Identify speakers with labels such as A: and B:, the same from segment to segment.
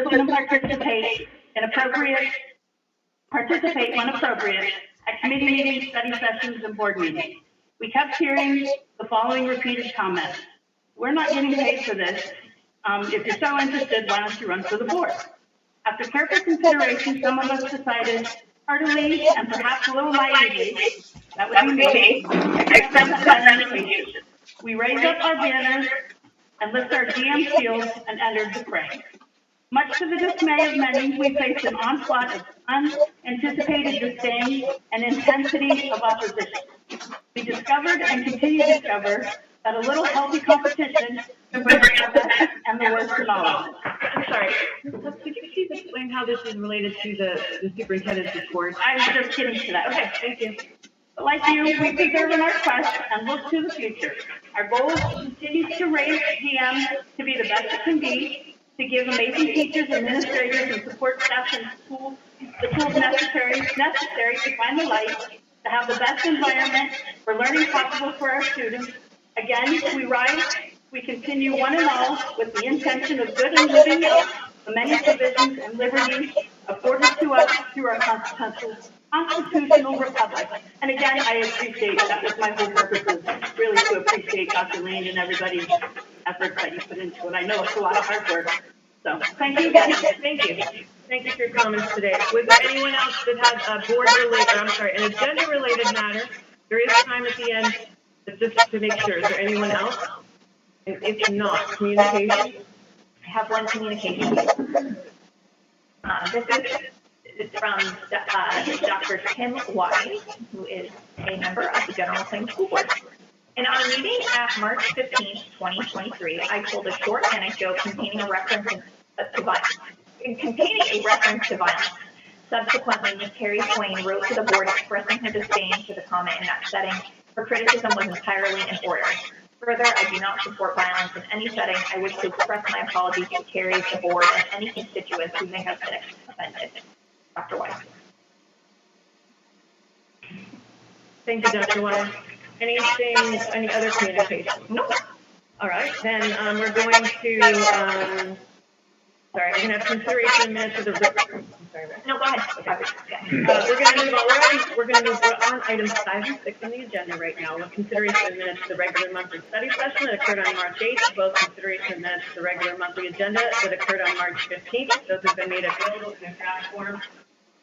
A: listen and participate when appropriate at committee meetings, study sessions, and board meetings. We kept hearing the following repeated comments. We're not getting paid for this. If you're so interested, why don't you run for the board? After careful consideration, some of us decided heartily and perhaps a little naively, that would be me, accept that invitation. We raised up our banners and lifted our GM shields and entered the fray. Much to the dismay of many, we faced an onslaught of unanticipated disdain and intensity of opposition. We discovered and continue to discover that a little healthy competition can bring the best and the worst in all of us.
B: I'm sorry. Could you please explain how this is related to the superintendent's report?
A: I was just getting to that.
B: Okay, thank you.
A: But like you, we persevere in our quest and look to the future. Our goal is to continue to raise GM to be the best it can be, to give amazing teachers, administrators, and support staff and the tools necessary to find the light, to have the best environment for learning possible for our students. Again, we rise, we continue one and all with the intention of good and living out the many provisions and liberties afforded to us through our constitutional republic. And again, I appreciate, that was my whole purpose, is really to appreciate Dr. Lane and everybody's efforts that you put into it. I know it's a lot of hard work. So thank you again.
B: Thank you. Thank you for your comments today. Was there anyone else that had an agenda-related matter? There is time at the end, but just to make sure. Is there anyone else? And if not, communication.
C: I have one communication. This is from Dr. Tim Wise, who is a member of the General McLane School District. In our meeting at March 15th, 2023, I told a short anecdote containing a reference to violence. Subsequently, Ms. Carrie Swain wrote to the board expressing her disdain for the comment in that setting. Her criticism was entirely in order. Further, I do not support violence in any setting. I wish to express my apologies to Carrie, the board, and any constituents who may have been offended. Dr. Weiss.
B: Thank you, Dr. Weiss. Any other communication?
C: Nope.
B: All right, then we're going to, I'm going to have consideration in minutes of the I'm sorry.
C: No, go ahead.
B: We're going to move on items 5 and 6 on the agenda right now. With consideration in minutes of the regular monthly study session that occurred on March 8th, both consideration in minutes of the regular monthly agenda that occurred on March 15th. Those have been made available in a draft form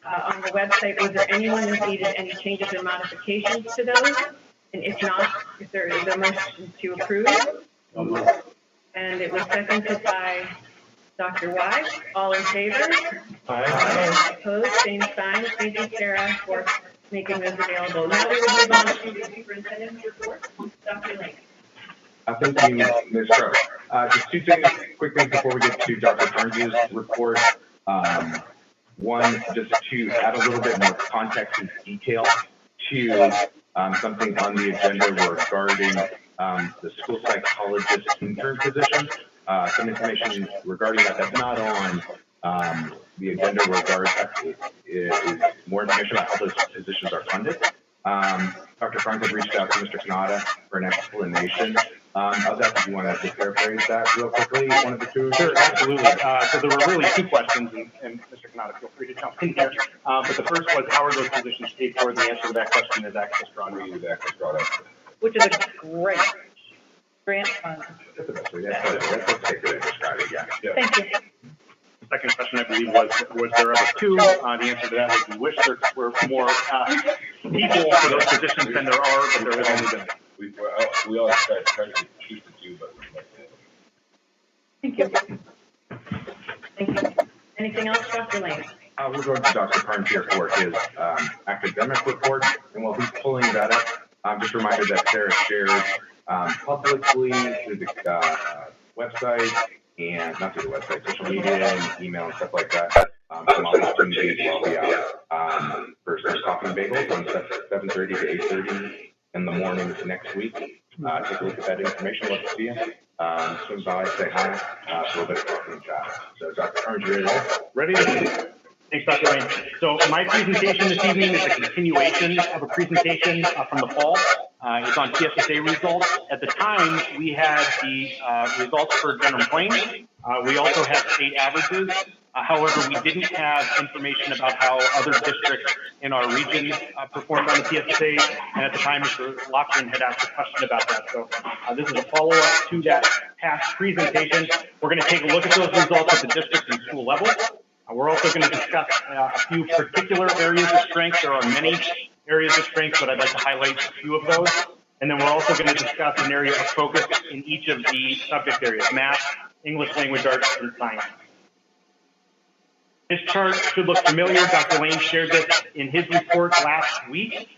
B: on the website. Was there anyone who needed any changes or modifications to those? And if not, if there is a motion to approve. And it was seconded by Dr. Wise. All in favor? Aye. Opposed? Same sign. Thank you, Sarah, for making those available. Now we will move on to the superintendent's report. Dr. Lane.
D: Thank you, Ms. Crow. Just two things, quick things before we get to Dr. Carnes' report. One, just to add a little bit more context and detail to something on the agenda regarding the school psychologist intern position. Some information regarding that. That's not on the agenda is more information about how those positions are funded. Dr. Frank reached out to Mr. Kanata for an explanation of that. Do you want to paraphrase that real quickly? One of the two?
E: Sure, absolutely. So there were really two questions, and Mr. Kanata, feel free to jump in here. But the first was, how are those positions paid for? The answer to that question is access drawdown.
B: Which is a great grant fund.
D: That's the best way. That's basically describe it, yeah.
B: Thank you.
E: The second question, I believe, was there ever two? The answer to that was, we wish there were more people for those positions than there are, but there has only been.
F: We always try to choose the two, but
B: thank you. Thank you. Anything else, Dr. Lane?
D: We'll go to Dr. Carnes here for his academic report, and while he's pulling that up, I'm just reminded that Sarah shared publicly through the website, and not through the website, social media and email and stuff like that. Some opportunities will be out for some coffee and bagels on 7:30 to 8:30 in the mornings next week. Take a look at that information. Love to see you. Swing by, say hi, a little bit of coffee and chat. So, Dr. Carnes, you ready?
E: Ready? Thanks, Dr. Lane. So my presentation this evening is a continuation of a presentation from the fall. It's on TSSA results. At the time, we had the results for General McLane. We also have state averages. However, we didn't have information about how other districts in our region performed on the PSSA, and at the time, Mr. Lochran had asked a question about that. So this is a follow-up to that past presentation. We're going to take a look at those results at the district and school level. We're also going to discuss a few particular areas of strength. There are many areas of strength, but I'd like to highlight a few of those. And then we're also going to discuss an area of focus in each of the subject areas: math, English language arts, and science. This chart should look familiar. Dr. Lane shared this in his report last week.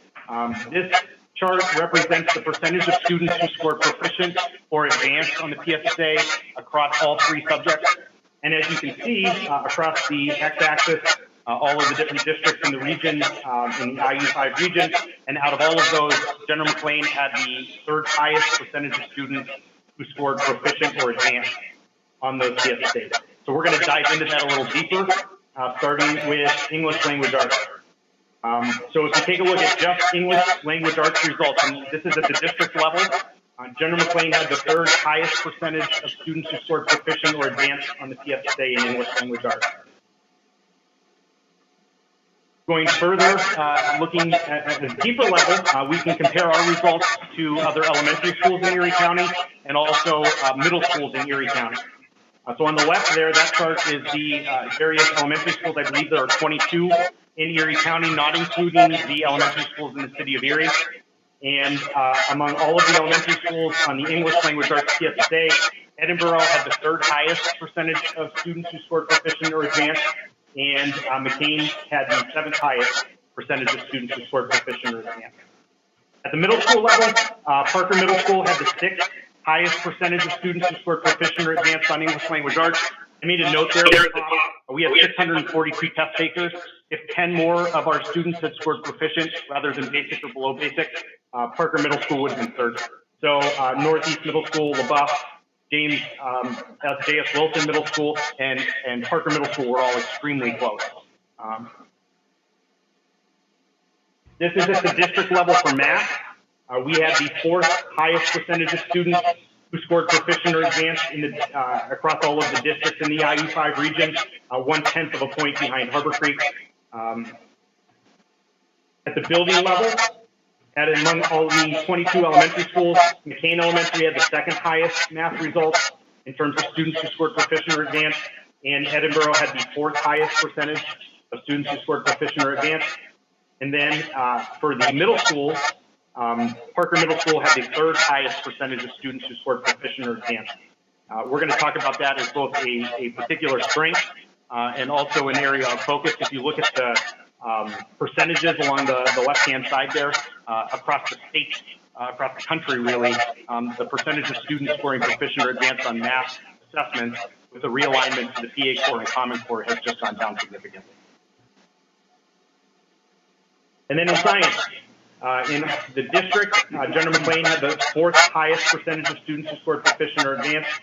E: This chart represents the percentage of students who scored proficient or advanced on the PSSA across all three subjects. And as you can see, across the x-axis, all of the different districts in the region, in the IU5 region, and out of all of those, General McLane had the third highest percentage of students who scored proficient or advanced on those PSSAs. So we're going to dive into that a little deeper, starting with English language arts. So if you take a look at just English language arts results, and this is at the district level, General McLane had the third highest percentage of students who scored proficient or advanced on the PSSA in English language arts. Going further, looking at a deeper level, we can compare our results to other elementary schools in Erie County and also middle schools in Erie County. So on the left there, that chart is the various elementary schools. I believe there are 22 in Erie County, not including the elementary schools in the city of Erie. And among all of the elementary schools on the English language arts PSSA, Edinburgh had the third highest percentage of students who scored proficient or advanced, and McCain had the seventh highest percentage of students who scored proficient or advanced. At the middle school level, Parker Middle School had the sixth highest percentage of students who scored proficient or advanced on English language arts. I made a note there. We have 642 test takers. If 10 more of our students had scored proficient rather than basic or below basic, Parker Middle School would have been third. So Northeast Middle School, LaBeouf, James J.S. Wilson Middle School, and Parker Middle School were all extremely close. This is at the district level for math. We had the fourth highest percentage of students who scored proficient or advanced in the, across all of the districts in the IU5 region, 1/10 of a point behind Harbor Creek. At the building level, among all the 22 elementary schools, McCain Elementary had the second highest math results in terms of students who scored proficient or advanced, and Edinburgh had the fourth highest percentage of students who scored proficient or advanced. And then for the middle schools, Parker Middle School had the third highest percentage of students who scored proficient or advanced. We're going to talk about that as both a particular strength and also an area of focus. If you look at the percentages along the left-hand side there, across the state, across the country really, the percentage of students scoring proficient or advanced on math assessments with the realignment to the PA Core and Common Core has just gone down significantly. And then in science, in the district, General McLane had the fourth highest percentage of students who scored proficient or advanced.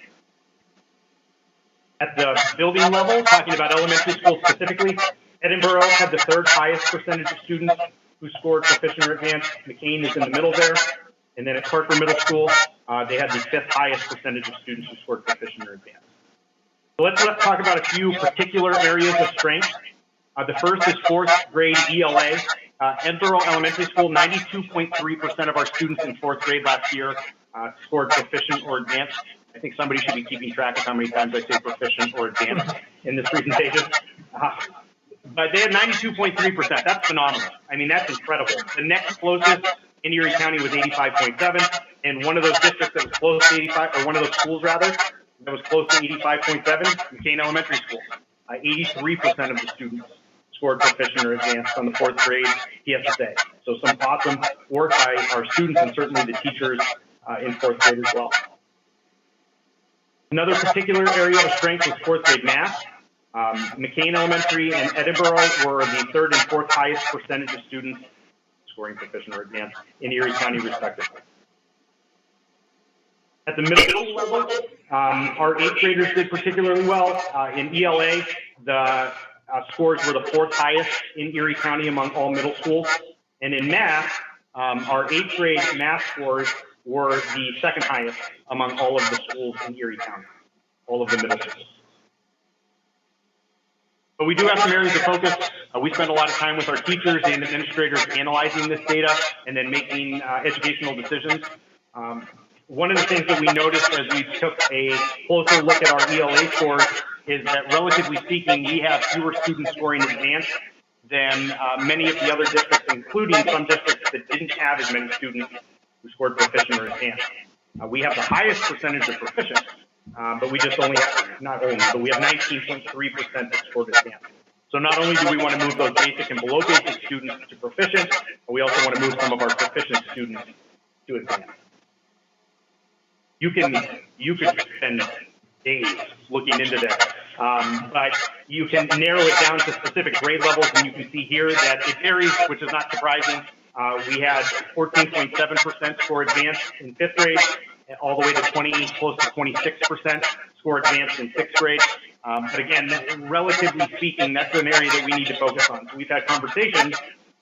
E: At the building level, talking about elementary schools specifically, Edinburgh had the third highest percentage of students who scored proficient or advanced. McCain is in the middle there. And then at Parker Middle School, they had the fifth highest percentage of students who scored proficient or advanced. So let's talk about a few particular areas of strength. The first is fourth grade ELA. Edinburgh Elementary School, 92.3% of our students in fourth grade last year scored proficient or advanced. I think somebody should be keeping track of how many times I say proficient or advanced in this presentation. But they had 92.3%. That's phenomenal. I mean, that's incredible. The next closest in Erie County was 85.7, and one of those districts that was close to 85, or one of those schools rather, that was close to 85.7, McCain Elementary School. 83% of the students scored proficient or advanced on the fourth grade PSSA. So some awesome work by our students and certainly the teachers in fourth grade as well. Another particular area of strength was fourth grade math. McCain Elementary and Edinburgh were the third and fourth highest percentage of students scoring proficient or advanced in Erie County respectively. At the middle school level, our eighth graders did particularly well. In ELA, the scores were the fourth highest in Erie County among all middle schools. And in math, our eighth grade math scores were the second highest among all of the schools in Erie County. all of the middle schools. But we do have some areas of focus. We spend a lot of time with our teachers and administrators analyzing this data and then making educational decisions. One of the things that we noticed as we took a closer look at our ELA scores is that, relatively speaking, we have fewer students scoring advanced than many of the other districts, including some districts that didn't have as many students who scored proficient or advanced. We have the highest percentage of proficient, but we just only have, not only, but we have 19.3% that scored advanced. So not only do we want to move those basic and below basic students to proficient, but we also want to move some of our proficient students to advanced. You could spend days looking into this, but you can narrow it down to specific grade levels, and you can see here that it varies, which is not surprising. We had 14.7% score advanced in 5th grade, all the way to close to 26% score advanced in 6th grade. But again, relatively speaking, that's an area that we need to focus on. So we've had conversations.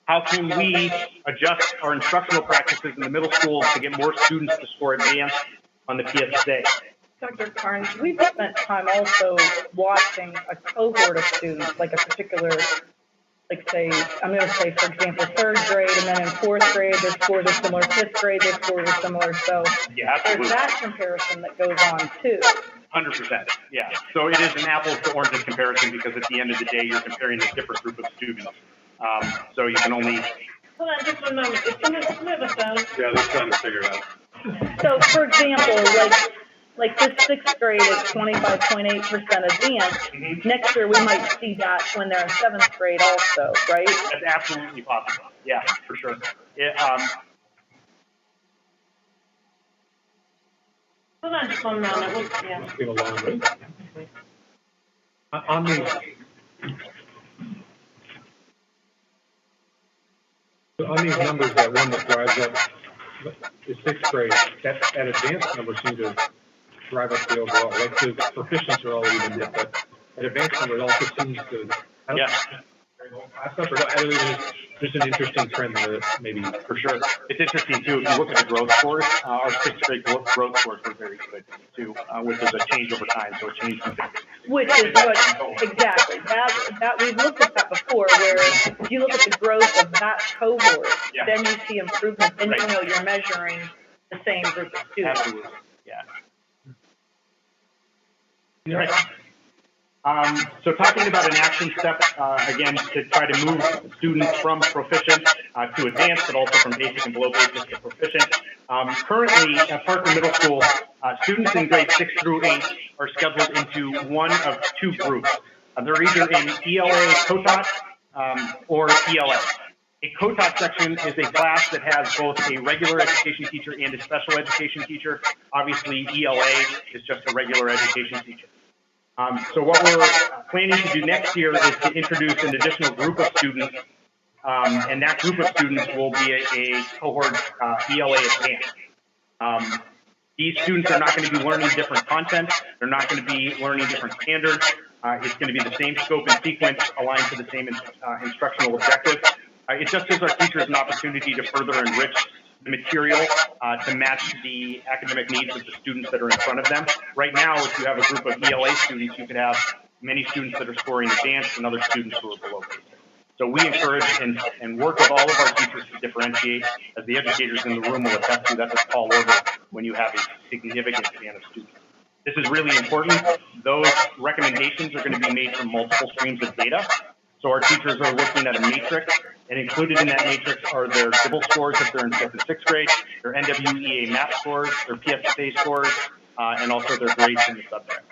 E: How can we adjust our instructional practices in the middle schools to get more students to score advanced on the PSA?
G: Dr. Carnes, we've spent time also watching a cohort of students, like a particular, like say, I'm going to say, for example, 3rd grade, and then in 4th grade, their scores are similar, 5th grade, their scores are similar. So
E: yeah,
G: there's that comparison that goes on too.
E: 100%, yeah. So it is an apples to oranges comparison, because at the end of the day, you're comparing a different group of students. So you can only...
B: Hold on just one moment. Is someone have a phone?
F: Yeah, they're trying to figure it out.
G: So, for example, like this 6th grade is 25.8% advanced. Next year, we might see that when they're in 7th grade also, right?
E: That's absolutely possible. Yeah, for sure.
B: Hold on just one moment. Yeah.
F: It's been a long week. On these numbers, that one that drives up the 6th grade, that advanced number seems to drive up the overall. Like the proficients are all even, but that advanced number also seems to.
E: Yeah.
F: There's an interesting trend there that maybe.
E: For sure. It's interesting, too. If you look at the growth scores, our 6th grade growth scores were very good, too, which is a change over time. So a change from 6th.
G: Which is what, exactly. That we've looked at that before, where if you look at the growth of that cohort,
E: yeah.
G: then you see improvement, then
E: right.
G: you know you're measuring the same group of students.
E: Absolutely. Yeah. Right. So talking about an action step, again, to try to move students from proficient to advanced, but also from basic and below basic to proficient. Currently, at Parker Middle School, students in grades 6 through 8 are scheduled into one of 2 groups. They're either in ELA COTOT or ELA. A COTOT section is a class that has both a regular education teacher and a special education teacher. Obviously, ELA is just a regular education teacher. So what we're planning to do next year is to introduce an additional group of students, and that group of students will be a cohort ELA advanced. These students are not going to be learning different content. They're not going to be learning different standards. It's going to be the same scope and sequence aligned to the same instructional objective. It just gives our teachers an opportunity to further enrich the material to match the academic needs of the students that are in front of them. Right now, if you have a group of ELA students, you could have many students that are scoring advanced and other students who are below basic. So we encourage and work with all of our teachers to differentiate. As the educators in the room will attest to, that's a tall order when you have a significant span of students. This is really important. Those recommendations are going to be made from multiple streams of data. So our teachers are looking at a matrix, and included in that matrix are their DIBEL scores if they're in 5th and 6th grade, their NWEA MAP scores, their PSSA scores, and also their grades in the subject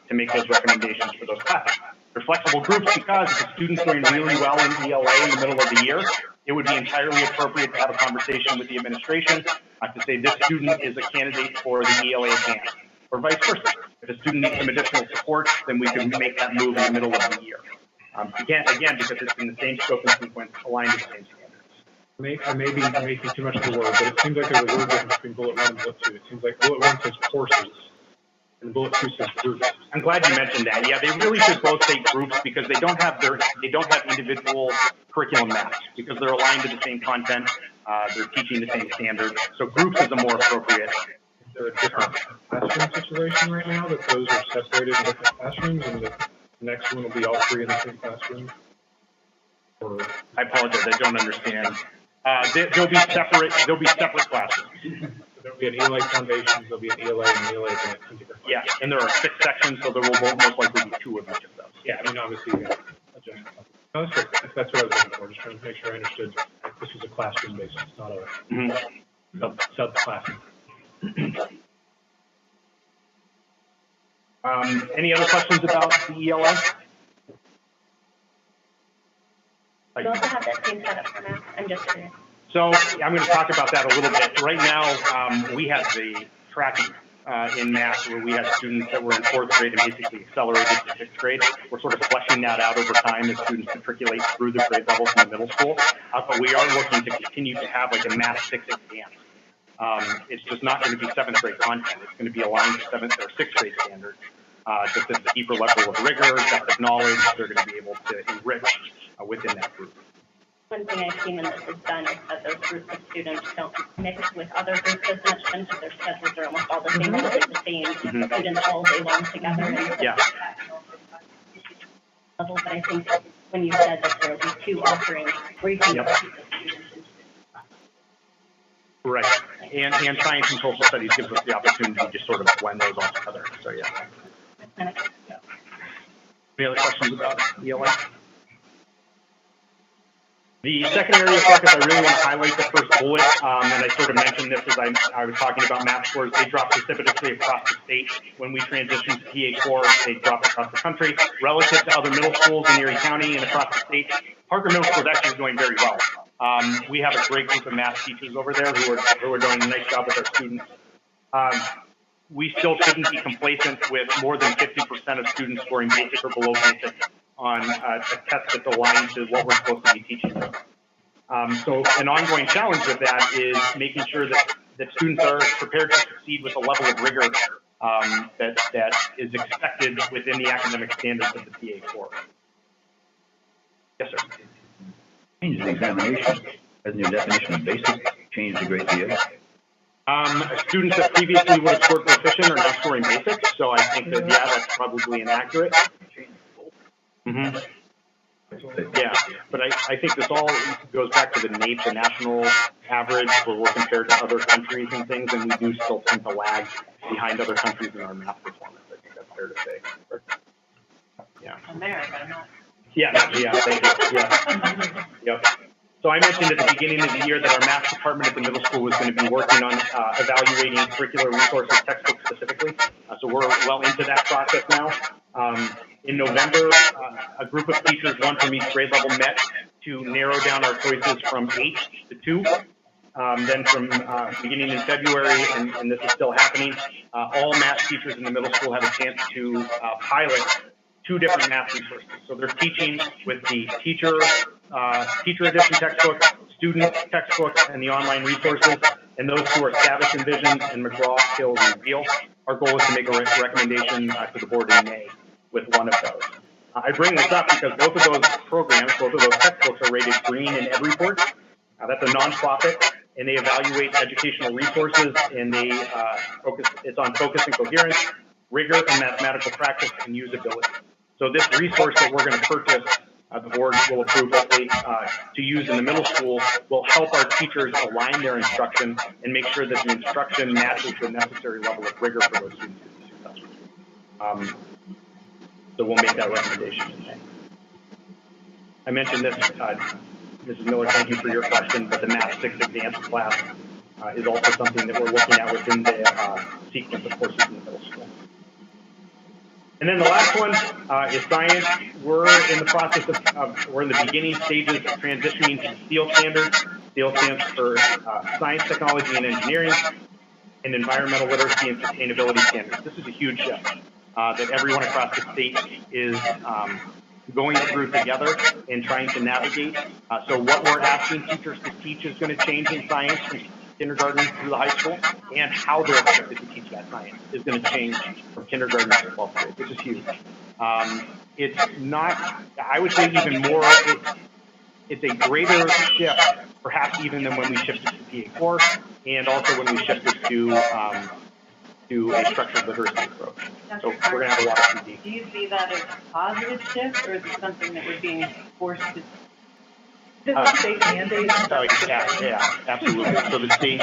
E: to make those recommendations for those classes. They're flexible groups because if a student's doing really well in ELA in the middle of the year, it would be entirely appropriate to have a conversation with the administration to say this student is a candidate for the ELA advance, or vice versa. If a student needs some additional support, then we can make that move in the middle of the year. Again, because it's in the same scope and sequence, aligned to the same standards.
F: I may be making too much of the word, but it seems like there's a word difference between bullet 1 and bullet 2. It seems like bullet 1 says courses, and bullet 2 says groups.
E: I'm glad you mentioned that. Yeah, they really should both say groups because they don't have individual curriculum maps because they're aligned to the same content. They're teaching the same standards. So groups is a more appropriate.
F: there a different classroom situation right now that those are separated in different classrooms and the next one will be all three in the same classroom? Or
E: I apologize, I don't understand. They'll be separate classes.
F: there'll be an ELA foundation, there'll be an ELA and an ELA advanced in different
E: Yeah,
F: classes.
E: and there are 6 sections, so there will most likely be 2 of each of those.
F: Yeah, I mean, obviously, you got adjustment. No, that's good. That's what I was looking for. Just trying to make sure I understood. This was a classroom basis, not a sub-class.
E: Any other questions about the ELA?
B: You also have that same setup for math. I'm just curious.
E: So I'm going to talk about that a little bit. Right now, we have the tracking in math where we had students that were in 4th grade and basically accelerated to 6th grade. We're sort of fleshing that out over time as students matriculate through the grade levels in the middle school. But we are looking to continue to have like a math 6 exam. It's just not going to be 7th grade content. It's going to be aligned to 7th or 6th grade standards. Just at a deeper level of rigor, depth of knowledge, they're going to be able to enrich within that group.
B: One thing I've seen when this is done is that those groups of students don't mix with other groups as much, and so their schedules are almost all the same, or the same students all day long together. And
E: Yeah.
B: Level, but I think when you said that there will be 2 offerings where you can
E: Yep.
B: keep the students.
E: Right. And science and social studies gives us the opportunity to just sort of blend those all together. So yeah. Any other questions about ELA? The second area of focus, I really want to highlight the first bullet, and I sort of mentioned this as I was talking about math scores. They dropped precipitously across the state. When we transitioned to PA4, they dropped across the country. Relative to other middle schools in Erie County and across the state, Parker Middle School is actually doing very well. We have a great group of math teachers over there who are doing a nice job with our students. We still shouldn't be complacent with more than 50% of students scoring basic or below basic on a test that's aligned to what we're supposed to be teaching them. So an ongoing challenge with that is making sure that students are prepared to succeed with a level of rigor that is expected within the academic standards of the PA4. Yes, sir.
H: Change the examination. Hasn't your definition of basic changed a great deal?
E: Students that previously would have scored proficient are now scoring basic, so I think that, yeah, that's probably inaccurate. Mm-hmm. Yeah, but I think this all goes back to the NAEP, the national average, where we're compared to other countries and things, and we do still tend to lag behind other countries in our math performance. I think that's fair to say. Yeah.
B: America, not.
E: Yeah, thank you. Yeah. Yep. So I mentioned at the beginning of the year that our math department at the middle school was going to be working on evaluating curricular resources, textbooks specifically. So we're well into that process now. In November, a group of teachers, one from each grade level, met to narrow down our choices from 8 to 2. Then from beginning in February, and this is still happening, all math teachers in the middle school have a chance to pilot 2 different math resources. So they're teaching with the teacher edition textbook, student textbook, and the online resources. And those 2 are Stavish and Vision and McGraw, Skills, and Real. Our goal is to make a recommendation to the board in May with one of those. I bring this up because both of those programs, both of those textbooks are rated green in EdReport. That's a nonprofit, and they evaluate educational resources, and they it's on focus and coherence, rigor, and mathematical practice and usability. So this resource that we're going to purchase, the board will approve hopefully to use in the middle school, will help our teachers align their instruction and make sure that the instruction matches the necessary level of rigor for those students to be successful. So we'll make that recommendation in May. I mentioned this, Mrs. Miller, thank you for your question, but the Math 6 advanced class is also something that we're looking at within the sequence of courses in the middle school. And then the last one is science. We're in the process we're in the beginning stages of transitioning to STEEL standards. STEEL stands for Science, Technology, and Engineering, and Environmental Literacy and Sustainability standards. This is a huge shift that everyone across the state is going through together and trying to navigate. So what we're asking teachers to teach is going to change in science from kindergarten through the high school, and how they're expected to teach that science is going to change from kindergarten to 12th grade, which is huge. It's not, I would say even more, it's a greater shift, perhaps even than when we shifted to PA4, and also when we shifted to to a structured literacy approach. So we're going to have a lot of PD.
B: Do you see that as a positive shift, or is it something that we're being forced to?
G: State mandates.
E: Yeah, absolutely. So the state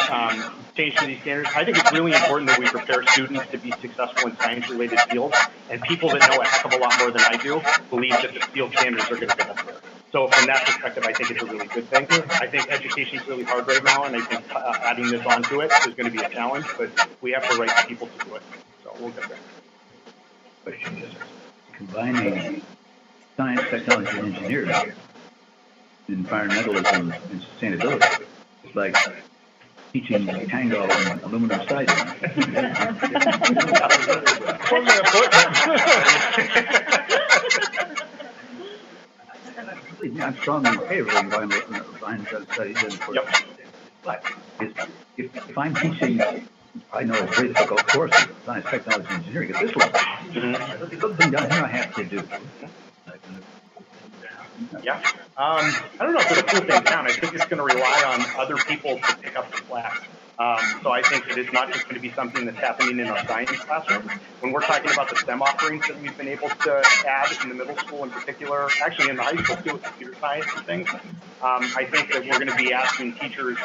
E: changed to these standards. I think it's really important that we prepare students to be successful in science-related fields, and people that know a heck of a lot more than I do believe that the field standards are going to get us there. So from that perspective, I think it's a really good thing. I think education is really hard right now, and I think adding this onto it is going to be a challenge, but we have the right people to do it. So we'll get there.
H: Question is, combining science, technology, and engineering, environmentalism, and sustainability, it's like teaching tango and aluminum siding. I'm strongly in favor of environmental studies and for but if I'm teaching, I know it's very difficult courses, science, technology, and engineering at this level. The good thing down here I have to do.
E: Yeah. I don't know if it'll pull things down. I think it's going to rely on other people to pick up the slack. So I think that it's not just going to be something that's happening in our science classroom. When we're talking about the STEM offerings that we've been able to add in the middle school in particular, actually in the high school too with computer science and things, I think that we're going to be asking teachers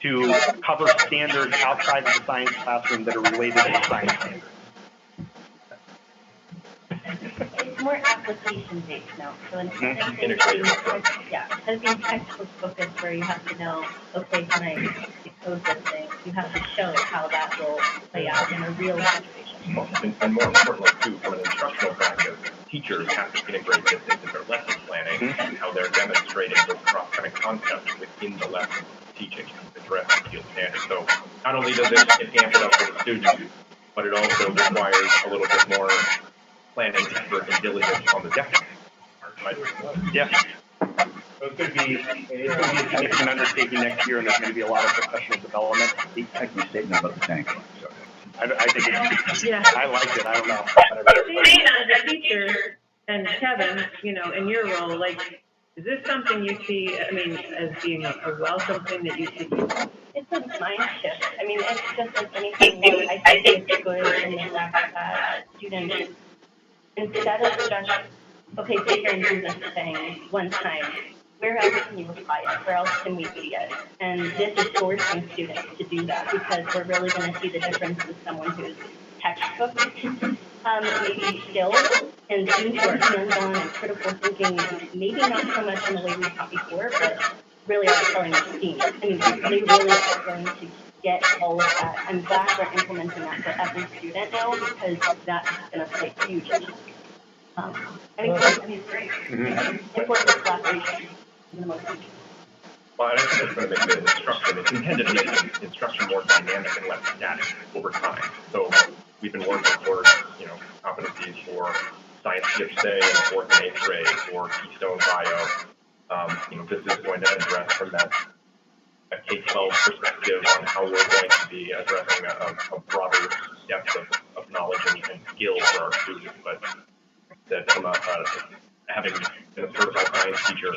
E: to cover standards outside of the science classroom that are related to the science standards.
I: It's more application based now. So instead of being textbook focused where you have to know, okay, can I decode this thing? You have to show how that will play out in a real situation.
J: And more importantly, too, from an instructional practice, teachers have to integrate this into their lesson planning and how they're demonstrating those cross-cutting concepts within the lesson teaching to address the field standards. So not only does it amp it up for the students, but it also requires a little bit more planning, effort, and diligence on the deck. Right?
E: Yeah. So it's going to be a significant undertaking next year, and there's going to be a lot of professional development.
H: I can statement about the tank. So.
E: I think it's,
B: yeah.
E: I like it. I don't know.
B: As a teacher, and Kevin, you know, in your role, like, is this something you see, I mean, as being a welcome thing that you see?
I: It's a mind shift. I mean, it's just like anything. I think it's good in the fact that students, instead of just, okay, sit here and do this thing one time, where else can you apply it? Where else can we see it? And this is forcing students to do that because we're really going to see the difference with someone who's textbook, maybe skilled, and students who are hands-on and critical thinking, maybe not so much in the way we taught before, but really are telling the team. I mean, they really are going to get all of that. I'm glad we're implementing that for every student now because that's going to play huge. I think it's great. Important collaboration.
J: Well, I think it's going to make the instruction, it's intended to make the instruction more dynamic and less static over time. So we've been working towards, you know, competencies for science skip day in 4th and 8th grade or Keystone Bio. You know, this is going to address from that a K-12 perspective on how we're going to be addressing a broader depth of knowledge and skills for our students. But that from having been a certified science teacher,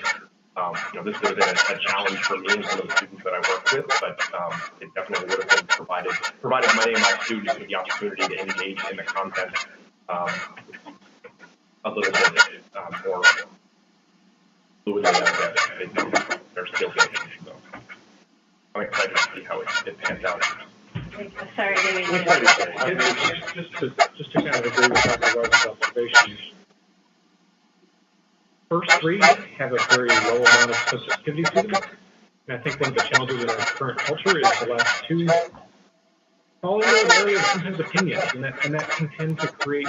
J: you know, this would have been a challenge for me and some of the students that I work with, but it definitely would have been provided many of my students with the opportunity to engage in the content a little bit more fluidly as their skill building. So I'm excited to see how it pans out.
B: Sorry,
F: Just to kind of agree with Dr. Rose's observations, first three have a very low amount of sensitivity to them. And I think one of the challenges in our current culture is the last two fall into an area of sometimes opinions, and that can tend to create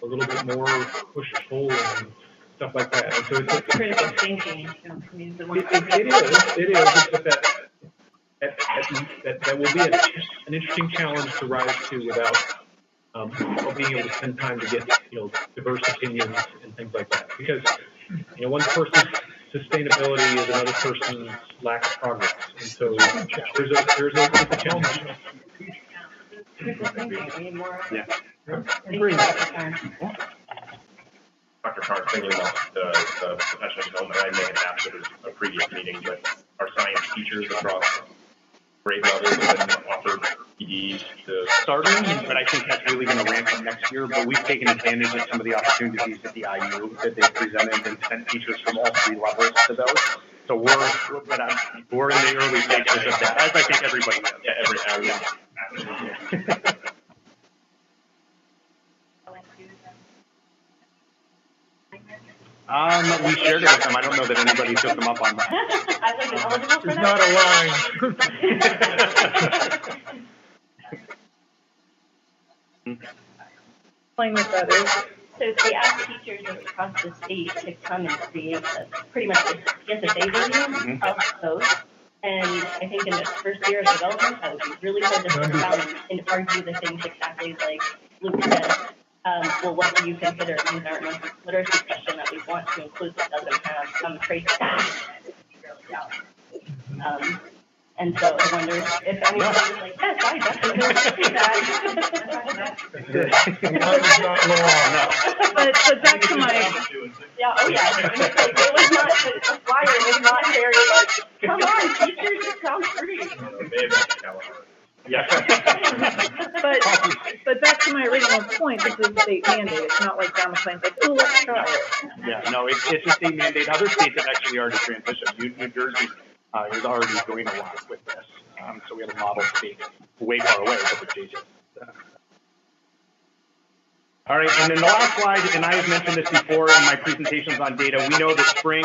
F: a little bit more push-pull and stuff like that. And so it's
B: critical thinking.
F: It is. That will be an interesting challenge to rise to without being able to spend time to get, you know, diverse opinions and things like that. Because, you know, one person's sustainability is another person's lack of progress, and so there's a challenge.
E: Yeah.
J: Dr. Carr, thinking about the professional development I may have asked at a previous meeting, but our science teachers across grade levels and then offer PDs to
E: Starting, but I think that's really going to ramp up next year. But we've taken advantage of some of the opportunities at the IU that they presented and sent teachers from all 3 levels to those. So we're in the early stages of that, as I think everybody is. We shared it with them. I don't know that anybody took them up on that.
I: I wasn't eligible for
F: There's
I: that.
F: not a line.
G: Explain what that is.
I: So they ask teachers across the state to come and create pretty much a PSSA version of those. And I think in the first year of development, that would be really hard to sit down and argue the things exactly like Luke said. Well, what do you consider in our literacy question that we want to include that doesn't have some trace and so I wonder if anybody was like, yes, I definitely will see that.
G: But back to my,
I: Yeah, oh yeah. It was not, the flyer was not very like, come on, teachers, it sounds free.
E: Yeah.
G: but back to my original point, this is a state mandate. It's not like General McLane's like, oh, let's try it.
E: Yeah, no, it's a state mandate. Other states have actually already transitioned. New Jersey is already doing a lot with this. So we have a model state way far away, but the changes. All right, and then the last slide, and I have mentioned this before in my presentations on data, we know that spring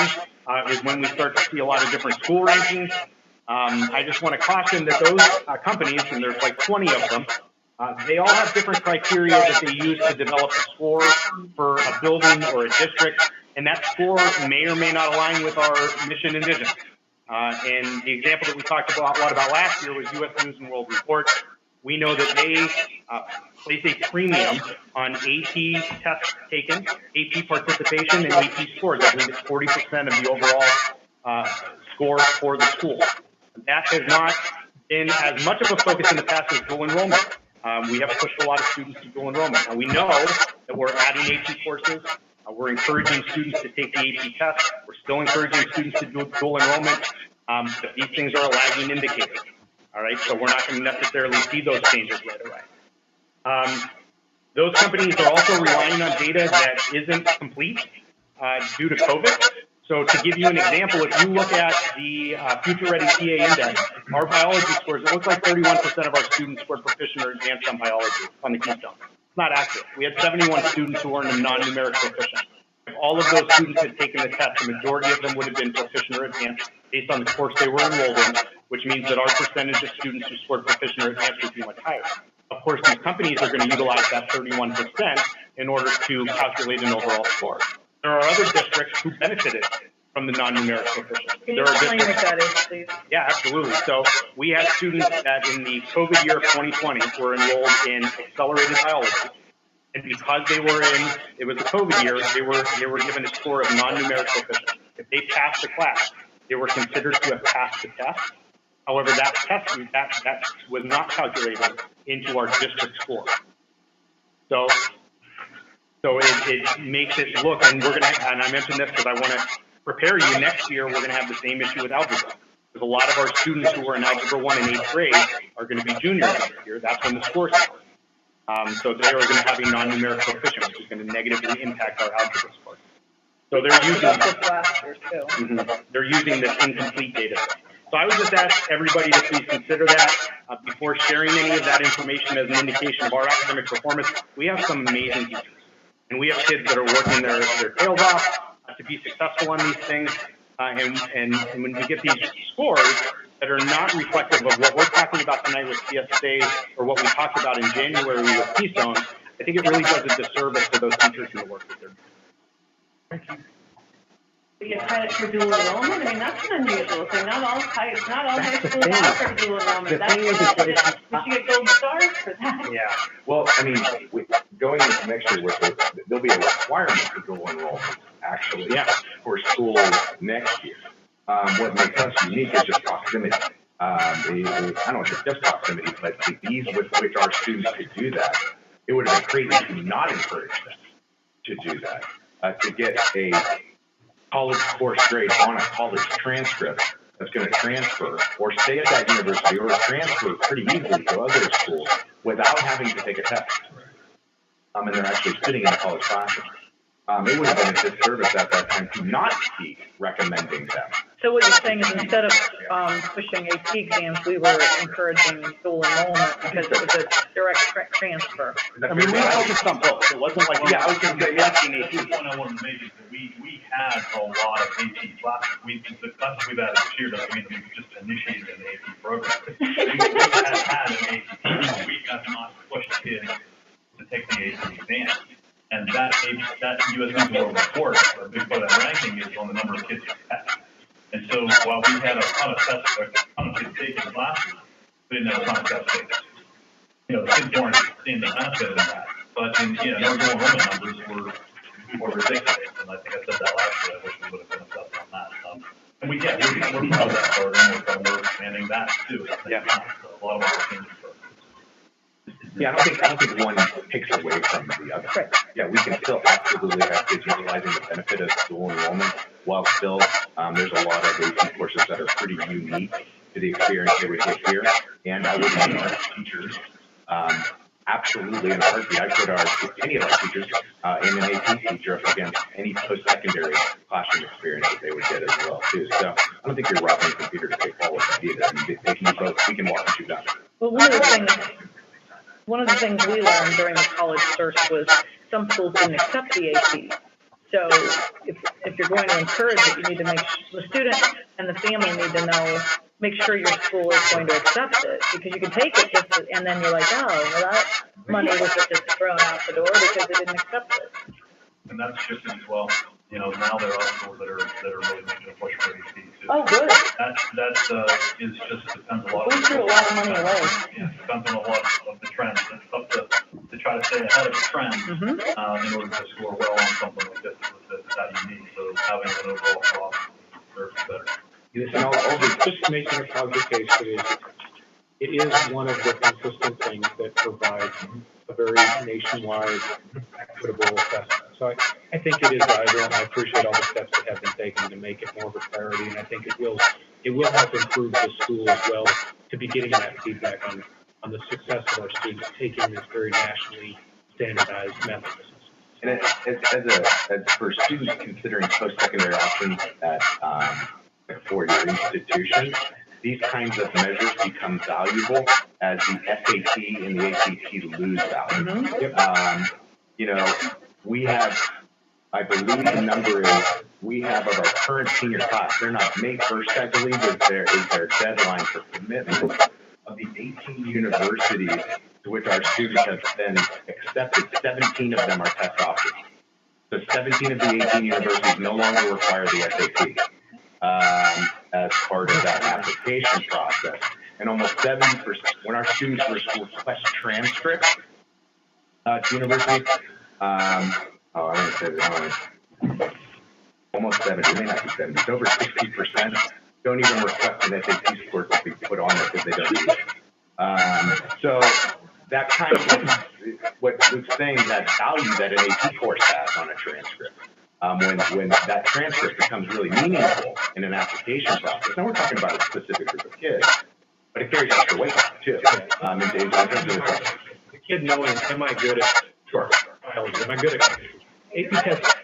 E: is when we start to see a lot of different school rankings. I just want to caution that those companies, and there's like 20 of them, they all have different criteria that they use to develop a score for a building or a district, and that score may or may not align with our mission and vision. And the example that we talked a lot about last year was U.S. News and World Report. We know that they place a premium on AP tests taken, AP participation, and AP scores. I believe it's 40% of the overall score for the school. That has not been as much of a focus in the past as dual enrollment. We have pushed a lot of students to dual enrollment. And we know that we're adding AP courses. We're encouraging students to take the AP test. We're still encouraging students to do dual enrollment. But these things are a lagging indicator. All right, so we're not going to necessarily see those changes right away. Those companies are also relying on data that isn't complete due to COVID. So to give you an example, if you look at the Future Ready TA Index, our biology scores, it looks like 31% of our students scored proficient or advanced on biology on the Keystone. It's not accurate. We had 71 students who earned a non-numeric proficient. If all of those students had taken the test, the majority of them would have been proficient or advanced based on the course they were enrolled in, which means that our percentage of students who scored proficient or advanced would be much higher. Of course, these companies are going to utilize that 31% in order to calculate an overall score. There are other districts who benefited from the non-numeric proficiency.
G: Can you explain what that is, please?
E: Yeah, absolutely. So we had students that in the COVID year of 2020 were enrolled in accelerated biology. And because they were it was a COVID year, they were given a score of non-numeric proficiency. If they passed the class, they were considered to have passed the test. However, that test that was not calculated into our district score. So it makes it look, and I mentioned this because I want to prepare you. Next year, we're going to have the same issue with algebra. Because a lot of our students who were in Algebra 1 in 8th grade are going to be juniors next year. That's when the scores start. So they are going to have a non-numeric coefficient, which is going to negatively impact our algebra scores. So they're using this incomplete data set. So I would just ask everybody to please consider that before sharing any of that information as an indication of our academic performance. We have some amazing teachers, and we have kids that are working their tails off to be successful on these things. And when we get these scores that are not reflective of what we're talking about tonight with PSSA or what we talked about in January with Keystone, I think it really does a disservice to those teachers and the work that they're doing.
B: We get credit for dual enrollment. I mean, that's an unusual thing. Not all high schools offer dual enrollment. That's we should get gold stars for that.
D: Yeah. Well, I mean, going into next year, there'll be a requirement for dual enrollment actually for schools next year. What makes us unique is just proximity. I don't know if it's just proximity, but the ease with which our students could do that, it would have been crazy to not encourage them to do that. To get a college course grade on a college transcript that's going to transfer or stay at that university or transfer pretty easily to other schools without having to take a test. And they're actually sitting in a college classroom. It would have been a disservice at that time to not be recommending them.
G: So what you're saying is instead of pushing AP exams, we were encouraging dual enrollment because it was a direct transfer.
E: I mean, we focused on both. It wasn't like, yeah, I was going to say,
K: The point I wanted to make is that we had a lot of AP classes. The classes we've added this year doesn't mean that we've just initiated an AP program. We have had an AP program. We have not pushed kids to take the AP exam. And that U.S. News and World Report, a big part of that ranking is on the number of kids who test. And so while we had a ton of kids taking classes, we didn't have a ton of test takers. The kids weren't seeing the benefit of that. But our dual enrollment numbers were ridiculous. And I think I said that last year. I wish we would have been assessed on that. And we're proud of that program. We're expanding that too.
E: Yeah.
K: A lot of other changes.
D: Yeah, I don't think one takes away from the other.
G: Right.
D: Yeah, we can still absolutely have kids utilizing the benefit of dual enrollment while still there's a lot of AP courses that are pretty unique to the experience they would get here. And I would say our teachers, absolutely in a heartbeat, I put any of our teachers in an AP teacher up against any post-secondary classroom experience that they would get as well too. So I don't think you're robbing the computer to take all of them either. I mean, they can do both. We can walk and chew down.
G: Well, one of the things we learned during the college search was some schools didn't accept the AP. So if you're going to encourage it, you need to make the student and the family need to make sure your school is going to accept it, because you can take it and then you're like, oh, well, that money was just thrown out the door because they didn't accept it.
K: And that's shifted as well. Now there are schools that are really making a push for AP too.
G: Oh, good.
K: That is just depends a lot.
G: We threw a lot of money away.
K: Yeah, depends on a lot of the trends. It's tough to try to stay ahead of the trend in order to score well on something like this that's that unique. So having an overall cost serves better.
F: And I'll just making a positive case for this. It is one of the consistent things that provides a very nationwide, equitable assessment. So I think it is valuable, and I appreciate all the steps that have been taken to make it more of a priority. And I think it will help improve the school as well to be getting that feedback on the success of our students taking this very nationally standardized method.
D: And as for students considering post-secondary options at a four-year institution, these kinds of measures become valuable as the SAT and the ACT lose value. We have, I believe the number is, we have of our current senior class, they're not May 1st, I believe, is their deadline for commitment of the 18 universities to which our students have been accepted. 17 of them are test options. So 17 of the 18 universities no longer require the SAT as part of that application process. And almost 70%, when our students request transcripts to universities, I want to say that almost 70, it may not be 70, it's over 60% don't even request an SAT score to be put on it because they don't need it. So that kind of what Luke's saying, that value that an AP course has on a transcript. When that transcript becomes really meaningful in an application process, and we're talking about a specific group of kids, but it carries extra weight too.
F: The kid knowing, am I good at biology? Am I good at AP tests?